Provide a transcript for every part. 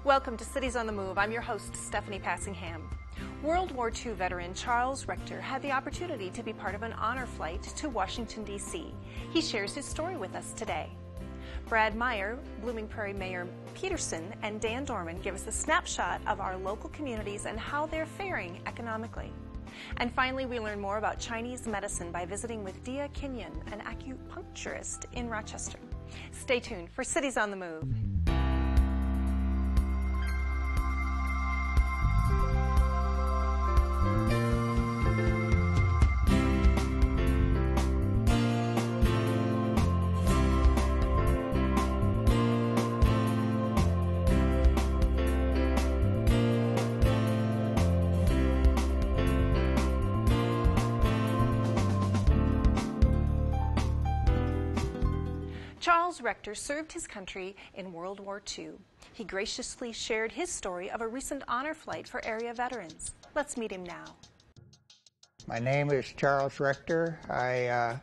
Welcome to Cities on the Move. I'm your host, Stephanie Passingham. World War II veteran Charles Richter had the opportunity to be part of an honor flight to Washington, D.C. He shares his story with us today. Brad Meyer, Blooming Prairie Mayor Peterson, and Dan Dorman give us a snapshot of our local communities and how they're faring economically. And finally, we learn more about Chinese medicine by visiting with Dia Kinyon, an acupuncturist in Rochester. Stay tuned for Cities on the Move. Charles Richter served his country in World War II. He graciously shared his story of a recent honor flight for area veterans. Let's meet him now. My name is Charles Richter. I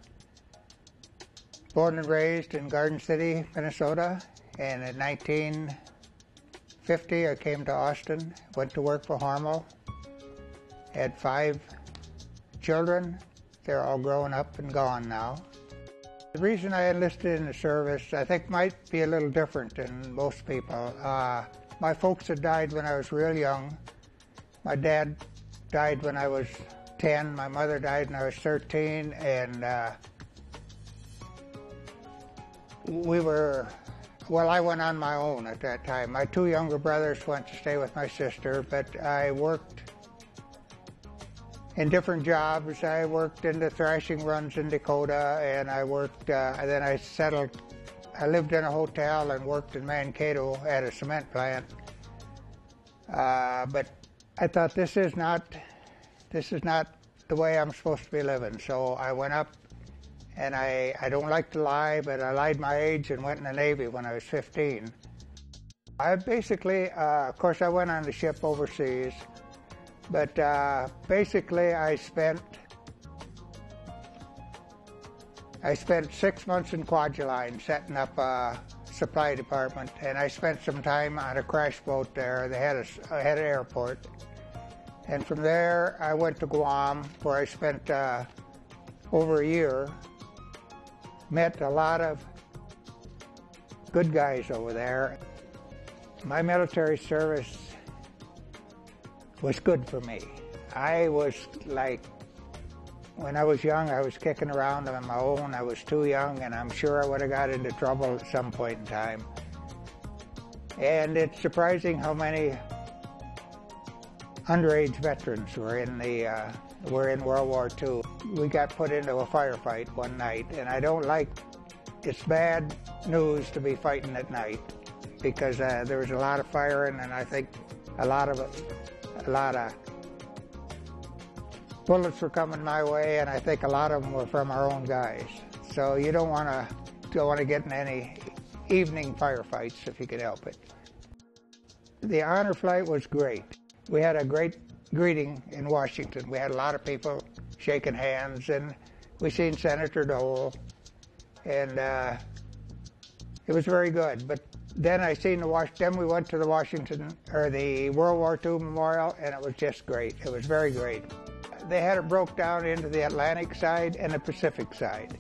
born and raised in Garden City, Minnesota, and in 1950 I came to Austin, went to work for Hormel, had 5 children. They're all grown up and gone now. The reason I enlisted in the service, I think, might be a little different than most people. My folks had died when I was real young. My dad died when I was 10. My mother died when I was 13. And I went on my own at that time. My 2 younger brothers went to stay with my sister, but I worked in different jobs. I worked in the thrashing runs in Dakota, and I worked, then I lived in a hotel and worked in Mankato at a cement plant. But I thought this is not the way I'm supposed to be living. So I went up, and I don't like to lie, but I lied my age and went in the Navy when I was 15. I basically, of course I went on the ship overseas, but basically I spent 6 months in Kwajalein setting up a supply department, and I spent some time on a crash boat there. They had an airport, and from there I went to Guam, where I spent over a year. Met a lot of good guys over there. My military service was good for me. I was like, when I was young, I was kicking around on my own. I was too young, and I'm sure I would have got into trouble at some point in time. And it's surprising how many underage veterans were in World War II. We got put into a firefight one night, and it's bad news to be fighting at night, because there was a lot of firing, and I think a lot of bullets were coming my way, and I think a lot of them were from our own guys. So you don't want to get in any evening firefights if you could help it. The honor flight was great. We had a great greeting in Washington. We had a lot of people shaking hands, and we seen Senator Dole, and it was very good. But then we went to the World War II Memorial, and it was just great. It was very great. They had it broke down into the Atlantic side and the Pacific side.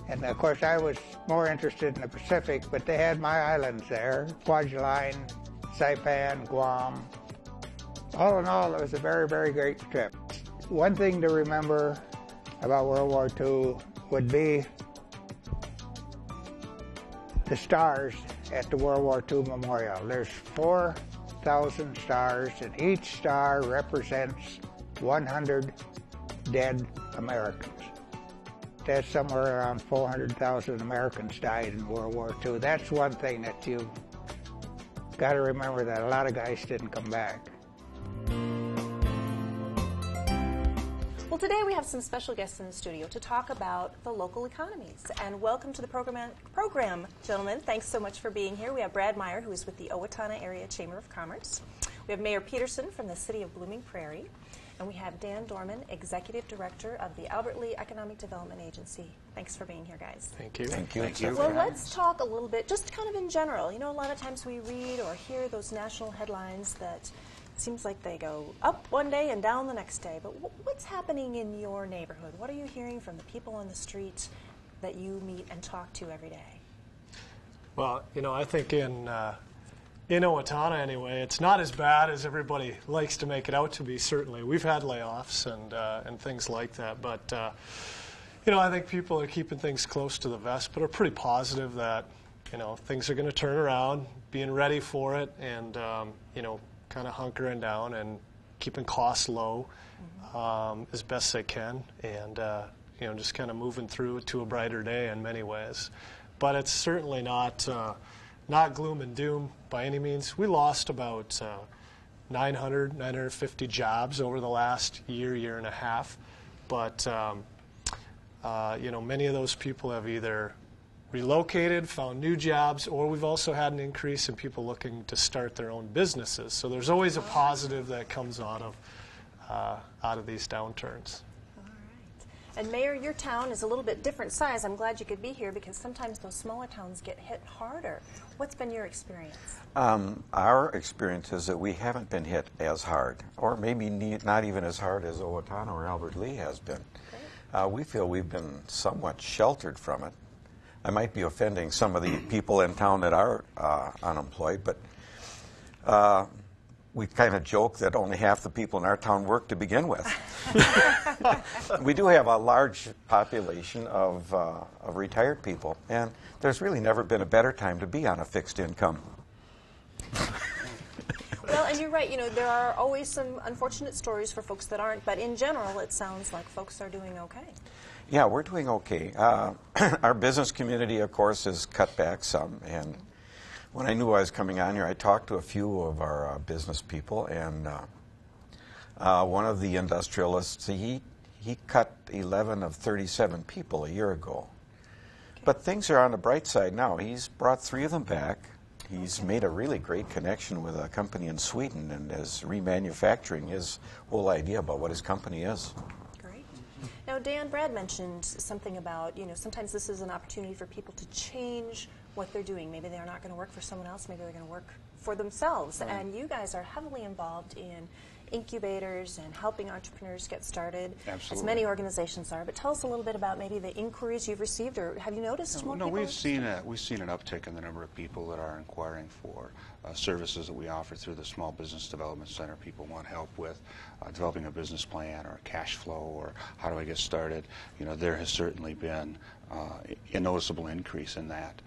And of course I was more interested in the Pacific, but they had my islands there: Kwajalein, Saipan, Guam. All in all, it was a very, very great trip. One thing to remember about World War II would be the stars at the World War II Memorial. There's 4,000 stars, and each star represents 100 dead Americans. That's somewhere around 400,000 Americans died in World War II. That's one thing that you've got to remember, that a lot of guys didn't come back. Well, today we have some special guests in the studio to talk about the local economies. And welcome to the program, gentlemen. Thanks so much for being here. We have Brad Meyer, who is with the Owatonna Area Chamber of Commerce. We have Mayor Peterson from the city of Blooming Prairie. And we have Dan Dorman, Executive Director of the Albert Lea Economic Development Agency. Thanks for being here, guys. Thank you. Thank you. Thank you. Well, let's talk a little bit, just kind of in general. You know, a lot of times we read or hear those national headlines that seems like they go up one day and down the next day. But what's happening in your neighborhood? What are you hearing from the people on the street that you meet and talk to every day? Well, you know, I think in Owatonna anyway, it's not as bad as everybody likes to make it out to be. Certainly, we've had layoffs and things like that, but you know, I think people are keeping things close to the vest, but are pretty positive that, you know, things are going to turn around, being ready for it, and you know, kind of hunkering down and keeping costs low as best they can, and you know, just kind of moving through to a brighter day in many ways. But it's certainly not gloom and doom by any means. We lost about 950 jobs over the last year and a half, but you know, many of those people have either relocated, found new jobs, or we've also had an increase in people looking to start their own businesses. So there's always a positive that comes out of these downturns. And Mayor, your town is a little bit different size. I'm glad you could be here because sometimes those smaller towns get hit harder. What's been your experience? Our experience is that we haven't been hit as hard, or maybe not even as hard as Owatonna or Albert Lea has been. We feel we've been somewhat sheltered from it. I might be offending some of the people in town that are unemployed, but we kind of joke that only half the people in our town work to begin with. We do have a large population of retired people, and there's really never been a better time to be on a fixed income. Well, and you're right. You know, there are always some unfortunate stories for folks that aren't, but in general, it sounds like folks are doing okay. Yeah, we're doing okay. Our business community, of course, has cut back some, and when I knew I was coming on here, I talked to a few of our business people, and one of the industrialists, he cut 11 of 37 people a year ago. Okay. But things are on the bright side now. He's brought 3 of them back. He's made a really great connection with a company in Sweden and is remanufacturing his whole idea about what his company is. Great. Now, Dan, Brad mentioned something about, you know, sometimes this is an opportunity for people to change what they're doing. Maybe they're not going to work for someone else. Maybe they're going to work for themselves. Right. And you guys are heavily involved in incubators and helping entrepreneurs get started. Absolutely. As many organizations are. But tell us a little bit about maybe the inquiries you've received, or have you noticed more people? No, we've seen an uptick in the number of people that are inquiring for services that we offer through the Small Business Development Center. People want help with developing a business plan or cash flow, or how do I get started. You know, there has certainly been a noticeable increase in that.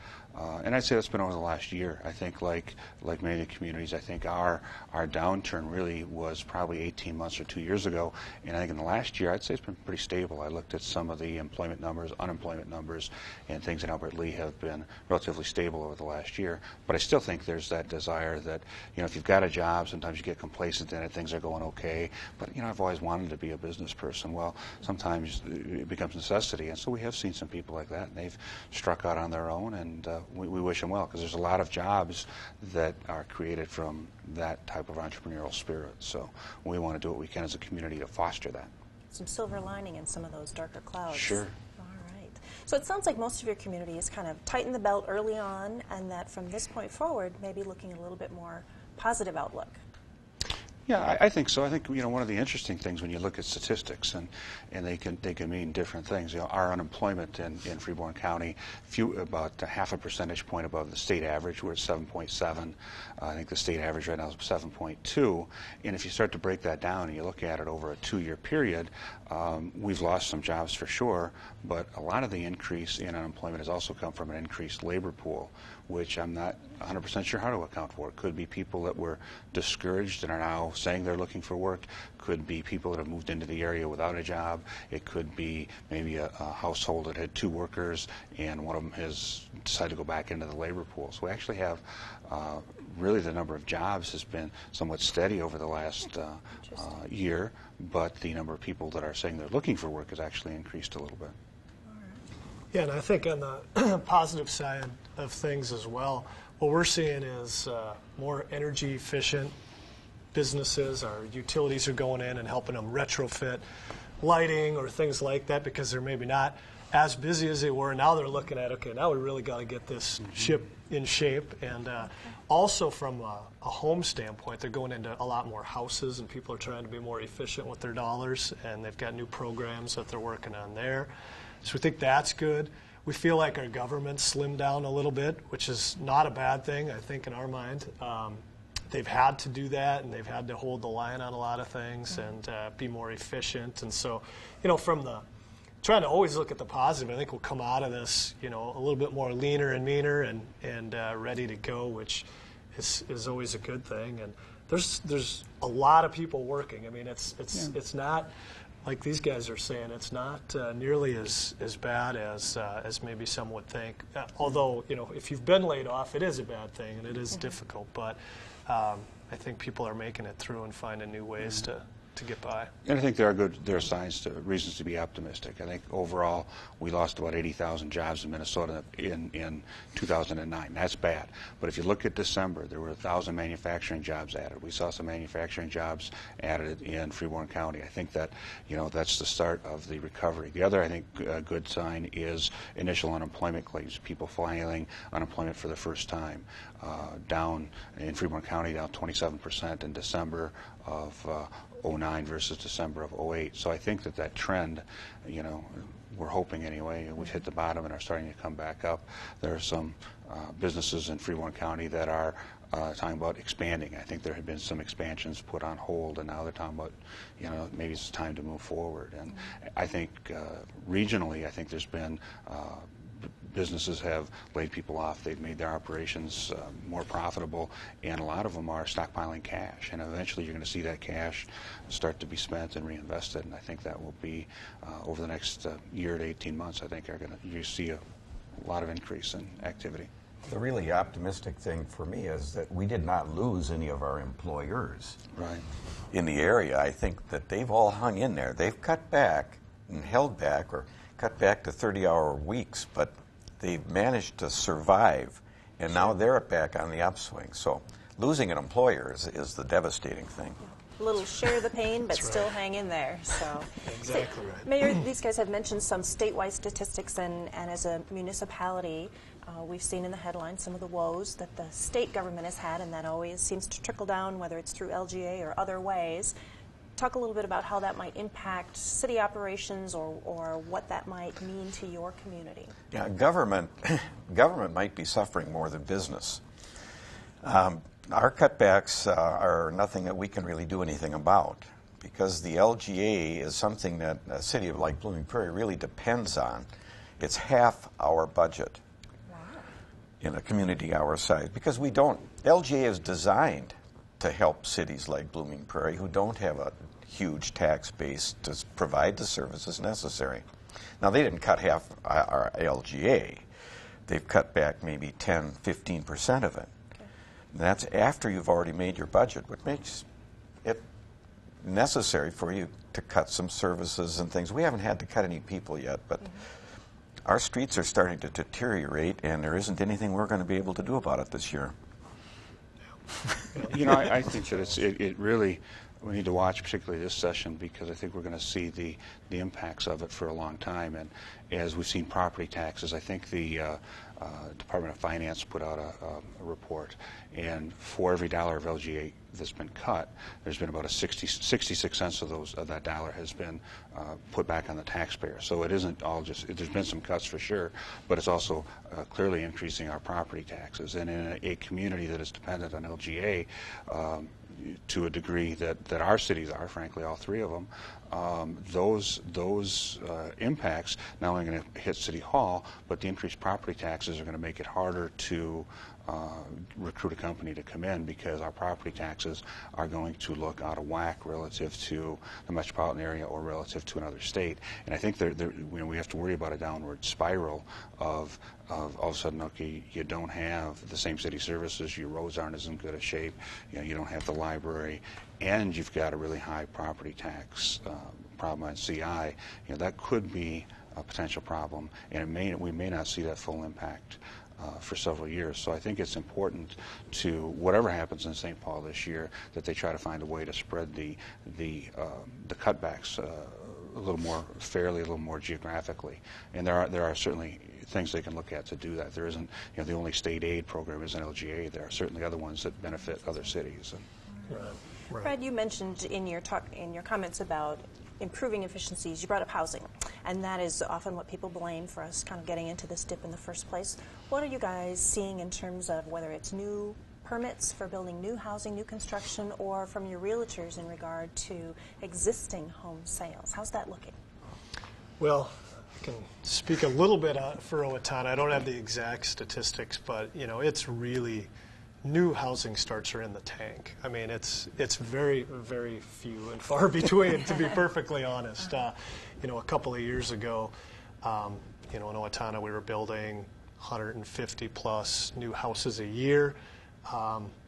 And I'd say that's been over the last year. I think like many communities, I think our downturn really was probably 18 months or 2 years ago. And I think in the last year, I'd say it's been pretty stable. I looked at some of the employment numbers, unemployment numbers, and things in Albert Lea have been relatively stable over the last year. But I still think there's that desire that, you know, if you've got a job, sometimes you get complacent in it, things are going okay. But, you know, I've always wanted to be a business person. Well, sometimes it becomes necessity. And so we have seen some people like that, and they've struck out on their own, and we wish them well, because there's a lot of jobs that are created from that type of entrepreneurial spirit. So we want to do what we can as a community to foster that. Some silver lining in some of those darker clouds. Sure. All right. So it sounds like most of your community has kind of tightened the belt early on, and that from this point forward, maybe looking a little bit more positive outlook. Yeah, I think so. I think, you know, one of the interesting things when you look at statistics, and they can mean different things. You know, our unemployment in Freeborn County, about a half a percentage point above the state average. We're at 7.7. I think the state average right now is 7.2. And if you start to break that down and you look at it over a 2-year period, we've lost some jobs for sure, but a lot of the increase in unemployment has also come from an increased labor pool, which I'm not 100% sure how to account for. It could be people that were discouraged and are now saying they're looking for work. Could be people that have moved into the area without a job. It could be maybe a household that had 2 workers and one of them has decided to go back into the labor pool. So we actually have really the number of jobs has been somewhat steady over the last year, but the number of people that are saying they're looking for work has actually increased a little bit. Yeah, and I think on the positive side of things as well, what we're seeing is more energy efficient businesses, our utilities are going in and helping them retrofit lighting or things like that because they're maybe not as busy as they were. Now they're looking at, okay, now we really got to get this ship in shape. And also from a home standpoint, they're going into a lot more houses, and people are trying to be more efficient with their dollars, and they've got new programs that they're working on there. So we think that's good. We feel like our government slimmed down a little bit, which is not a bad thing, I think, in our mind. They've had to do that, and they've had to hold the line on a lot of things and be more efficient. And so, from the trying to always look at the positive, I think we'll come out of this, a little bit more leaner and meaner and ready to go, which is always a good thing. And there's a lot of people working. I mean, it's not like these guys are saying. It's not nearly as bad as maybe some would think. Although, if you've been laid off, it is a bad thing and it is difficult. But I think people are making it through and finding new ways to get by. And I think there are signs, reasons to be optimistic. I think overall we lost about 80,000 jobs in Minnesota in 2009. That's bad. But if you look at December, there were 1,000 manufacturing jobs added. We saw some manufacturing jobs added in Freeborn County. I think that that's the start of the recovery. The other, I think, good sign is initial unemployment claims. People filing unemployment for the first time. Down in Freeborn County, down 27% in December of 09 versus December of 08. So I think that trend, we're hoping anyway, we've hit the bottom and are starting to come back up. There are some businesses in Freeborn County that are talking about expanding. I think there had been some expansions put on hold, and now they're talking about, maybe it's time to move forward. And I think regionally, I think there's been businesses have laid people off. They've made their operations more profitable, and a lot of them are stockpiling cash. And eventually you're going to see that cash start to be spent and reinvested, and I think that will be, over the next year to 18 months, I think you see a lot of increase in activity. The really optimistic thing for me is that we did not lose any of our employers in the area. I think that they've all hung in there. They've cut back and held back or cut back to 30-hour weeks, but they've managed to survive, and now they're back on the upswing. So losing an employer is the devastating thing. A little share the pain, but still hang in there. So exactly right. Mayor, these guys have mentioned some statewide statistics, and as a municipality, we've seen in the headlines some of the woes that the state government has had, and that always seems to trickle down, whether it's through LGA or other ways. Talk a little bit about how that might impact city operations or what that might mean to your community. Yeah, government might be suffering more than business. Our cutbacks are nothing that we can really do anything about, because the LGA is something that a city like Blooming Prairie really depends on. It's half our budget in a community our size, because LGA is designed to help cities like Blooming Prairie who don't have a huge tax base to provide the services necessary. Now, they didn't cut half our LGA. They've cut back maybe 10, 15% of it. Okay. That's after you've already made your budget, which makes it necessary for you to cut some services and things. We haven't had to cut any people yet, but our streets are starting to deteriorate, and there isn't anything we're going to be able to do about it this year. I think that it really, we need to watch particularly this session, because I think we're going to see the impacts of it for a long time. And as we've seen property taxes, I think the Department of Finance put out a report, and for every dollar of LGA that's been cut, there's been about 66 cents of that dollar has been put back on the taxpayer. So it isn't all just, there's been some cuts for sure, but it's also clearly increasing our property taxes. And in a community that is dependent on LGA, to a degree that our cities are, frankly, all three of them, those impacts not only going to hit City Hall, but the increased property taxes are going to make it harder to recruit a company to come in, because our property taxes are going to look out of whack relative to the metropolitan area or relative to another state. And I think we have to worry about a downward spiral of all of a sudden, okay, you don't have the same city services, your roads aren't as in good a shape, you don't have the library, and you've got a really high property tax problem on CI. That could be a potential problem, and we may not see that full impact for several years. So I think it's important to, whatever happens in St. Paul this year, that they try to find a way to spread the cutbacks a little more fairly, a little more geographically. And there are certainly things they can look at to do that. There isn't, the only state aid program is an LGA. There are certainly other ones that benefit other cities. And Right. Fred, you mentioned in your comments about improving efficiencies, you brought up housing, and that is often what people blame for us kind of getting into this dip in the first place. What are you guys seeing in terms of whether it's new permits for building new housing, new construction, or from your realtors in regard to existing home sales? How's that looking? Well, I can speak a little bit for Owatonna. I don't have the exact statistics, but it's really, new housing starts are in the tank. I mean, it's very, very few and far between, to be perfectly honest. A couple of years ago, in Owatonna, we were building 150 plus new houses a year.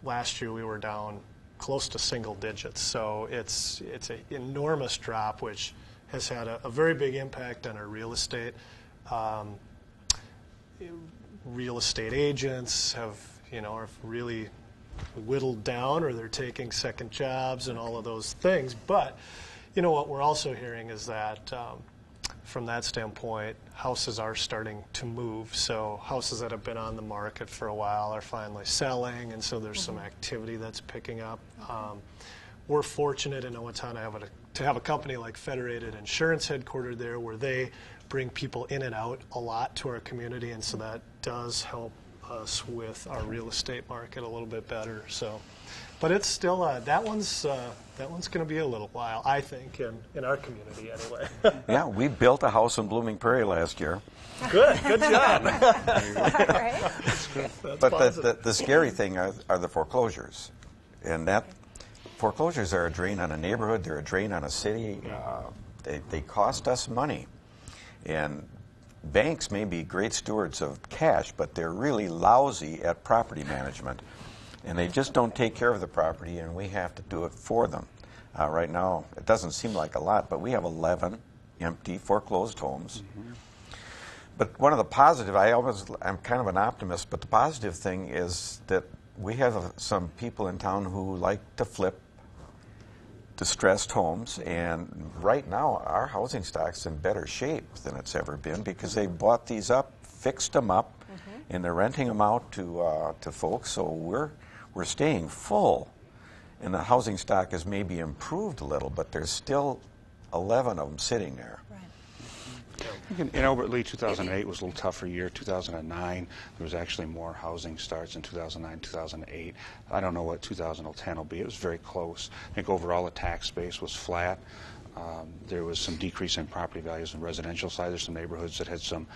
Last year, we were down close to single digits. So it's an enormous drop, which has had a very big impact on our real estate. Real estate agents have really whittled down, or they're taking second jobs and all of those things. But what we're also hearing is that from that standpoint, houses are starting to move. So houses that have been on the market for a while are finally selling, and so there's some activity that's picking up. We're fortunate in Owatonna to have a company like Federated Insurance headquartered there, where they bring people in and out a lot to our community, and so that does help us with our real estate market a little bit better. So, but it's still that one's going to be a little while, I think, in our community anyway. Yeah, we built a house in Blooming Prairie last year. Good job. Right. But the scary thing are the foreclosures, and that foreclosures are a drain on a neighborhood. They're a drain on a city. They cost us money, and banks may be great stewards of cash, but they're really lousy at property management, and they just don't take care of the property, and we have to do it for them. Right now, it doesn't seem like a lot, but we have 11 empty foreclosed homes. Mm-hmm. But one of the positive, I'm kind of an optimist, but the positive thing is that we have some people in town who like to flip distressed homes, and right now our housing stock's in better shape than it's ever been because they bought these up, fixed them up, and they're renting them out to folks. So we're staying full, and the housing stock has maybe improved a little, but there's still 11 of them sitting there. In Albert Lee, 2008 was a little tougher year. 2009, there was actually more housing starts in 2009, 2008. I don't know what 2010 will be. It was very close. I think overall the tax base was flat. There was some decrease in property values on the residential side. There's some neighborhoods that had some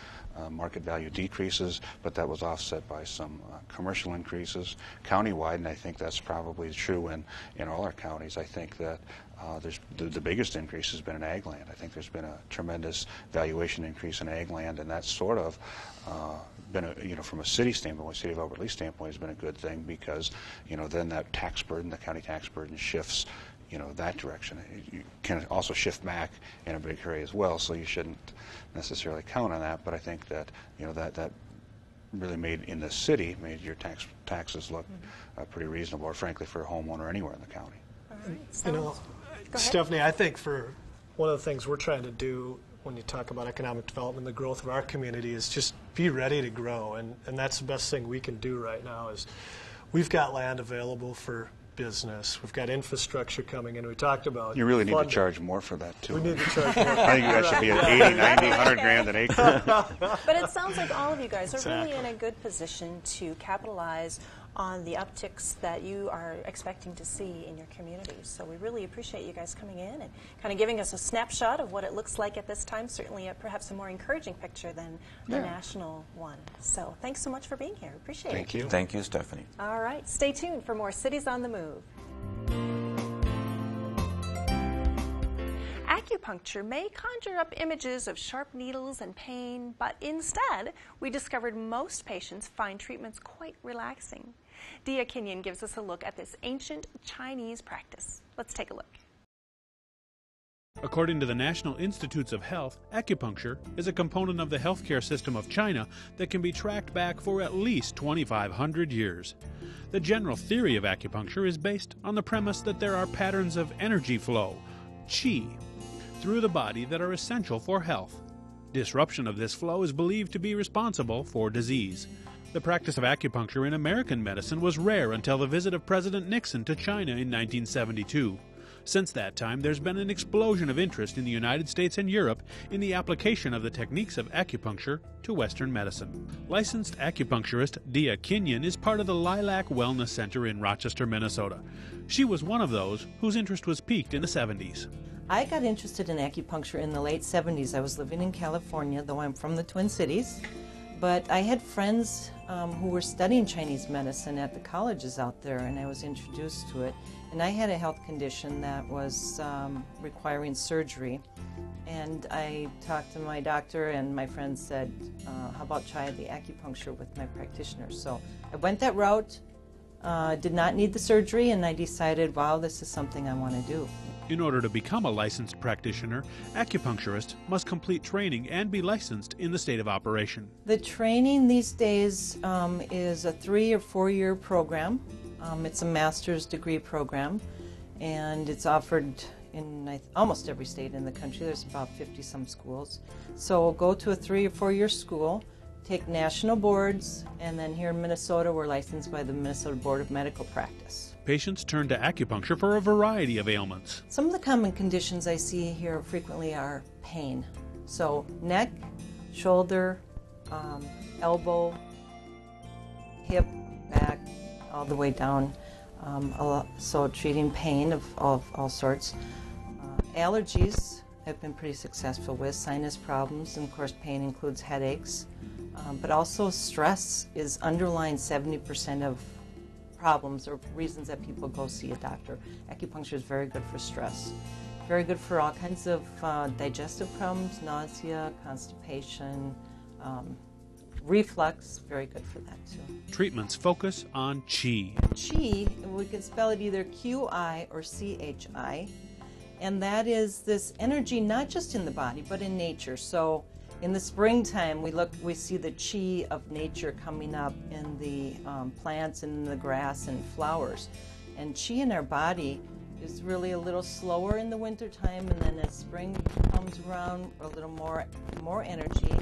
market value decreases, but that was offset by some commercial increases. Countywide, and I think that's probably true in all our counties, I think that there's the biggest increase has been in ag land. I think there's been a tremendous valuation increase in ag land, and that's sort of been from a city standpoint, city of Albert Lee standpoint, has been a good thing because then that tax burden, the county tax burden, shifts that direction. You can also shift back in a big hurry as well, so you shouldn't necessarily count on that. But I think that that really made your taxes look pretty reasonable, or frankly for a homeowner anywhere in the county. All right. Stephanie, I think for one of the things we're trying to do when you talk about economic development, the growth of our community, is just be ready to grow, and that's the best thing we can do right now. Is we've got land available for business, we've got infrastructure coming in. We talked about you really need to charge more for that too. We need to charge more. I think you guys should be at 80, 90, 100 grand an acre. But it sounds like all of you guys are really in a good position to capitalize on the upticks that you are expecting to see in your communities. So we really appreciate you guys coming in and kind of giving us a snapshot of what it looks like at this time, certainly perhaps a more encouraging picture than the national one. So thanks so much for being here. Appreciate it. Thank you. Thank you, Stephanie. All right. Stay tuned for more Cities on the Move. Acupuncture may conjure up images of sharp needles and pain, but instead, we discovered most patients find treatments quite relaxing. Dia Kenyon gives us a look at this ancient Chinese practice. Let's take a look. According to the National Institutes of Health, acupuncture is a component of the healthcare system of China that can be tracked back for at least 2,500 years. The general theory of acupuncture is based on the premise that there are patterns of energy flow, qi, through the body that are essential for health. Disruption of this flow is believed to be responsible for disease. The practice of acupuncture in American medicine was rare until the visit of President Nixon to China in 1972. Since that time, there's been an explosion of interest in the United States and Europe in the application of the techniques of acupuncture to Western medicine. Licensed acupuncturist Dia Kinyon is part of the Lilac Wellness Center in Rochester, Minnesota. She was one of those whose interest was piqued in the 70s. I got interested in acupuncture in the late 70s. I was living in California, though I'm from the Twin Cities. But I had friends who were studying Chinese medicine at the colleges out there, and I was introduced to it. And I had a health condition that was requiring surgery. And I talked to my doctor, and my friend said, how about try the acupuncture with my practitioner? So I went that route, did not need the surgery, and I decided, wow, this is something I want to do. In order to become a licensed practitioner, acupuncturists must complete training and be licensed in the state of operation. The training these days is a 3 or 4 year program. It's a master's degree program, and it's offered in almost every state in the country. There's about 50-some schools. So go to a 3 or 4 year school, take national boards, and then here in Minnesota we're licensed by the Minnesota Board of Medical Practice. Patients turn to acupuncture for a variety of ailments. Some of the common conditions I see here frequently are pain. So neck, shoulder, elbow, hip, back, all the way down. So treating pain of all sorts. Allergies I've been pretty successful with, sinus problems, and of course pain includes headaches. But also stress is underlying 70% of problems or reasons that people go see a doctor. Acupuncture is very good for stress. Very good for all kinds of digestive problems, nausea, constipation, reflux, very good for that too. Treatments focus on qi. Qi, we can spell it either Qi or Chi, and that is this energy not just in the body but in nature. So in the springtime, we see the qi of nature coming up in the plants and in the grass and flowers. And qi in our body is really a little slower in the wintertime, and then as spring comes around, a little more energy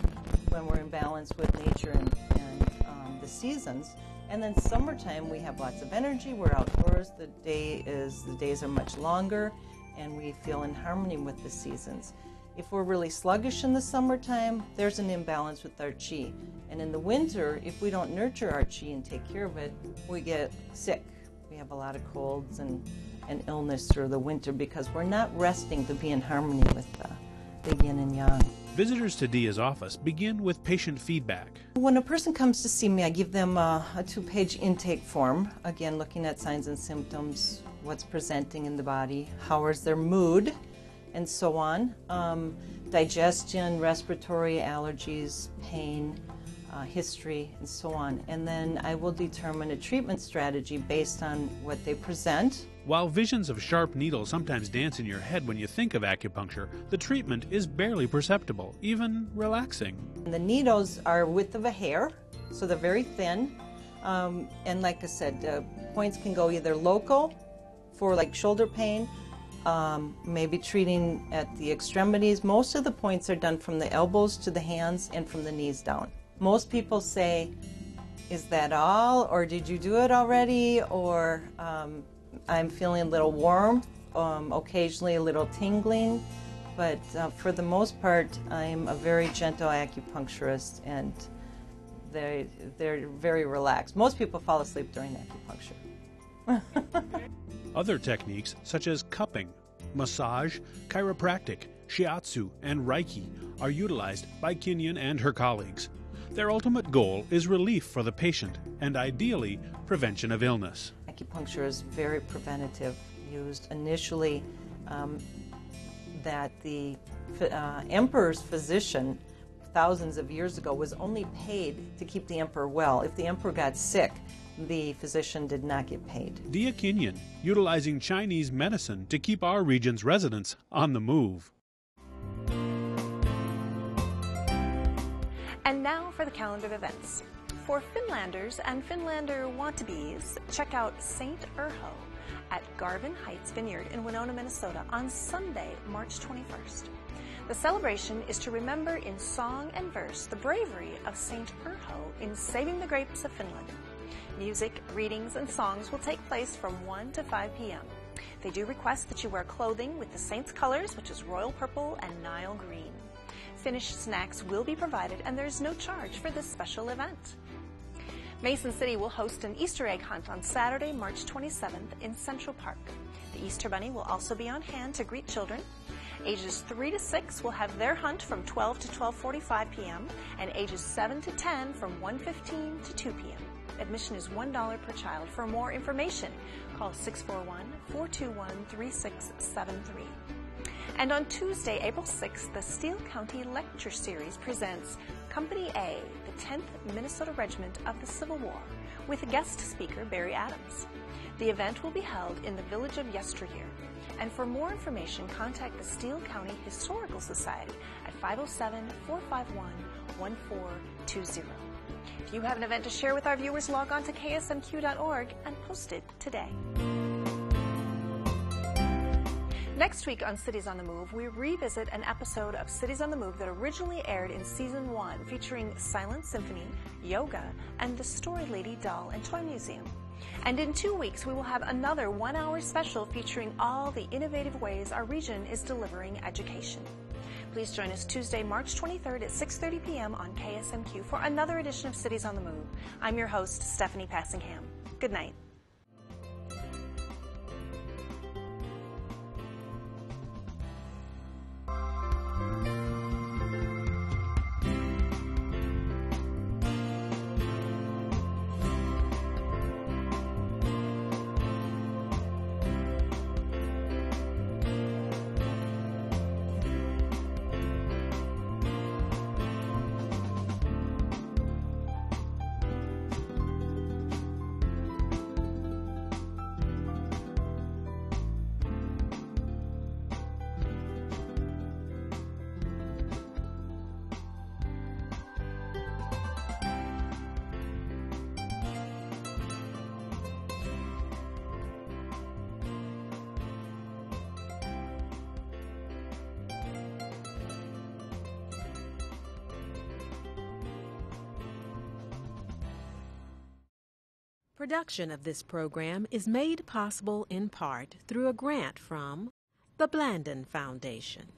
when we're in balance with nature and the seasons. And then summertime, we have lots of energy. We're outdoors. The days are much longer, and we feel in harmony with the seasons. If we're really sluggish in the summertime, there's an imbalance with our qi. And in the winter, if we don't nurture our qi and take care of it, we get sick. We have a lot of colds and illness through the winter because we're not resting to be in harmony with the yin and yang. Visitors to Dia's office begin with patient feedback. When a person comes to see me, I give them a 2-page intake form, again looking at signs and symptoms, what's presenting in the body, how is their mood, and so on. Digestion, respiratory, allergies, pain, history, and so on. And then I will determine a treatment strategy based on what they present. While visions of sharp needles sometimes dance in your head when you think of acupuncture, the treatment is barely perceptible, even relaxing. And the needles are width of a hair, so they're very thin. And like I said, points can go either local for like shoulder pain, maybe treating at the extremities. Most of the points are done from the elbows to the hands and from the knees down. Most people say, is that all, or did you do it already, or I'm feeling a little warm, occasionally a little tingling, but for the most part I'm a very gentle acupuncturist, and they're very relaxed. Most people fall asleep during acupuncture. Other techniques such as cupping, massage, chiropractic, shiatsu, and reiki are utilized by Kinyon and her colleagues. Their ultimate goal is relief for the patient and ideally prevention of illness. Acupuncture is very preventative, used initially that the emperor's physician thousands of years ago was only paid to keep the emperor well. If the emperor got sick, the physician did not get paid. Dia Kinyon, utilizing Chinese medicine to keep our region's residents on the move. And now for the calendar of events. For Finlanders and Finlander wannabes, check out St. Urho at Garvin Heights Vineyard in Winona, Minnesota on Sunday, March 21st. The celebration is to remember in song and verse the bravery of St. Urho in saving the grapes of Finland. Music, readings, and songs will take place from 1 to 5 p.m. They do request that you wear clothing with the saints' colors, which is royal purple and Nile green. Finished snacks will be provided, and there's no charge for this special event. Mason City will host an Easter egg hunt on Saturday, March 27th in Central Park. The Easter Bunny will also be on hand to greet children. Ages 3 to 6 will have their hunt from 12 to 12:45 p.m. and ages 7 to 10 from 1:15 to 2 p.m. Admission is $1 per child. For more information, call 641-421-3673. And on Tuesday, April 6th, the Steele County Lecture Series presents Company A, the 10th Minnesota Regiment of the Civil War, with guest speaker Barry Adams. The event will be held in the Village of Yesteryear. And for more information, contact the Steele County Historical Society at 507-451-1420. If you have an event to share with our viewers, log on to ksmq.org and post it today. Next week on Cities on the Move, we revisit an episode of Cities on the Move that originally aired in Season 1, featuring Silent Symphony, yoga, and the Story Lady Doll and Toy Museum. And in 2 weeks, we will have another 1-hour special featuring all the innovative ways our region is delivering education. Please join us Tuesday, March 23rd at 6:30 p.m. on KSMQ for another edition of Cities on the Move. I'm your host, Stephanie Passingham. Good night. Production of this program is made possible in part through a grant from the Blandin Foundation.